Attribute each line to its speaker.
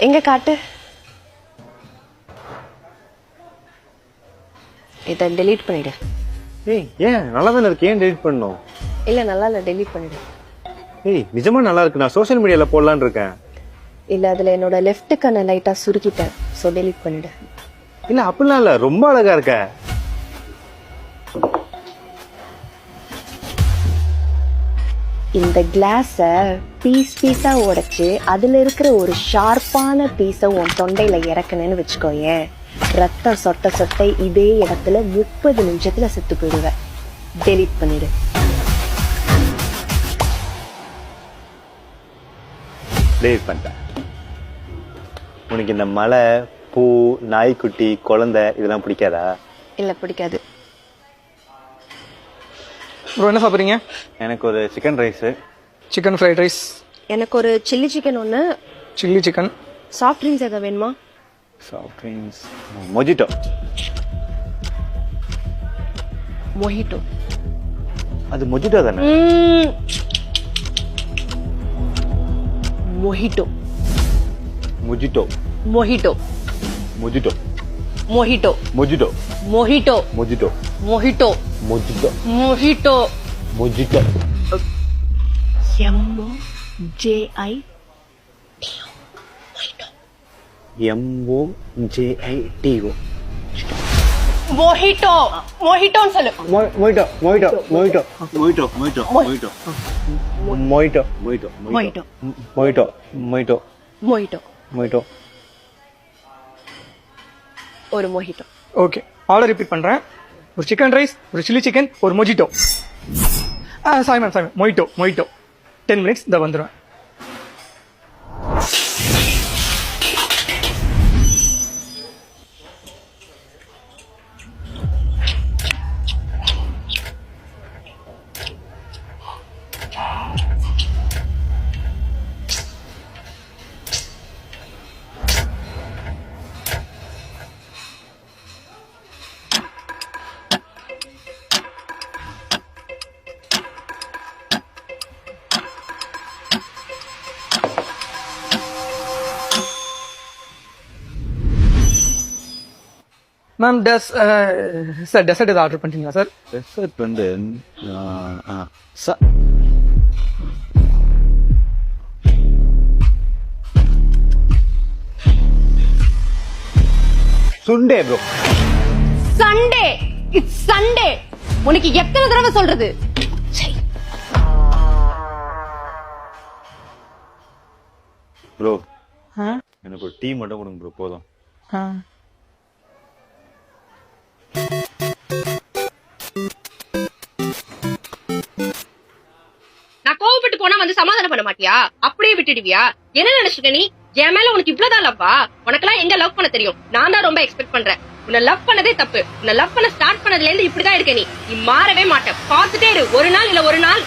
Speaker 1: எங்க காட்டு. இதை டெலீட் பண்ணிடு.
Speaker 2: ஏய் ஏன் நல்லா தானே இருக்கு, ஏன் டெலீட் பண்ணணும்?
Speaker 1: இல்ல நல்லா இல்ல, டெலீட் பண்ணிடு.
Speaker 2: ஏய் நிஜமா நல்லா இருக்கு, நான் சோசியல் மீடியால போடலான்னு இருக்கேன்.
Speaker 1: இல்ல அதுல என்னோட லெஃப்ட் கண்ணை லைட்டா சுருக்கிட்டேன், சோ டெலீட் பண்ணிடு.
Speaker 2: இல்ல அப்படிலாம் இல்ல, ரொம்ப அழகா இருக்க.
Speaker 1: இந்த கிளாஸ பீஸ் பீஸா உடைச்சு அதுல இருக்கிற ஒரு ஷார்ப்பான பீஸ உன் தொண்டையில இறக்கணும்னு வச்சுக்கோயேன், ரத்தம் சொட்ட சொட்ட இதே இடத்துல 30 நிமிஷத்துல செத்து போயிடுவ. டெலீட் பண்ணிடு.
Speaker 2: டெலீட் பண்ணிட்டேன். உனக்கு இந்த மலை, பூ, நாய்க்குட்டி, குழந்தை இதெல்லாம் பிடிக்காதா?
Speaker 1: இல்ல பிடிக்காது.
Speaker 3: ப்ரோ என்ன சாப்பிட்றீங்க?
Speaker 2: எனக்கு ஒரு chicken rice.
Speaker 3: Chicken fried rice.
Speaker 1: எனக்கு ஒரு சில்லி சிக்கன் ஒன்று.
Speaker 3: Chilli chicken.
Speaker 1: சாஃப்ட் ட்ரிங்க்ஸ் எதாவது வேணுமா?
Speaker 2: Soft drinks mojito.
Speaker 1: மொஹிட்டோ.
Speaker 2: அது மொஜிட்டோ தானே?
Speaker 1: Mojito.
Speaker 2: Mojito.
Speaker 1: Mojito.
Speaker 2: Mojito.
Speaker 1: Mojito.
Speaker 2: Mojito.
Speaker 1: Mojito.
Speaker 2: Mojito.
Speaker 1: Mojito.
Speaker 2: Mojito.
Speaker 1: Mojito.
Speaker 2: Mojito. MOJITO.
Speaker 1: Mojito. மொஹிட்டோன்னு சொல்லு.
Speaker 2: மொய்ட்டோ மொய்ட்டோ மொய்ட்டோ மொய்ட்டோ மொய்ட்டோ மொய்ட்டோ மொய்ட்டோ மொய்ட்டோ
Speaker 1: மொஹிட்டோ.
Speaker 2: மொய்ட்டோ மொய்ட்டோ
Speaker 1: மொஹிட்டோ.
Speaker 2: மொய்ட்டோ.
Speaker 1: ஒரு mojito.
Speaker 3: Okay, order repeat பண்ணுறேன். ஒரு chicken rice, ஒரு chilli chicken, ஒரு mojito. Sorry ma'am, sorry ma'am, mojito mojito. 10 minutes இதை வந்துடுவேன். Ma'am sir dessert எதாவது order பண்ணிட்டீங்களா சார்?
Speaker 2: டெசர்ட் வந்து sundae bro.
Speaker 1: Sunday. It's Sunday. உனக்கு எத்தனை தடவை சொல்றது?
Speaker 2: ப்ரோ எனக்கு ஒரு டீ மட்டும் கொடுங்க ப்ரோ, போதும்.
Speaker 1: நான் கோவப்பட்டு போனா வந்து சமாதானம் பண்ண மாட்டியா? அப்படியே விட்டுடுவியா? என்ன நினைச்சுக்க நீ? என் மேல உனக்கு இவ்வளவுதான் லவ்வா? உனக்கெல்லாம் எங்க லவ் பண்ண தெரியும்? நான் தான் ரொம்ப எக்ஸ்பெக்ட் பண்றேன். உன்னை லவ் பண்ணதே தப்பு. உன்னை லவ் பண்ண ஸ்டார்ட் பண்ணதுல இருந்து இப்படிதான் இருக்க. நீ மாறவே மாட்ட. பார்த்துட்டே இரு, ஒரு நாள் இல்ல ஒரு நாள்.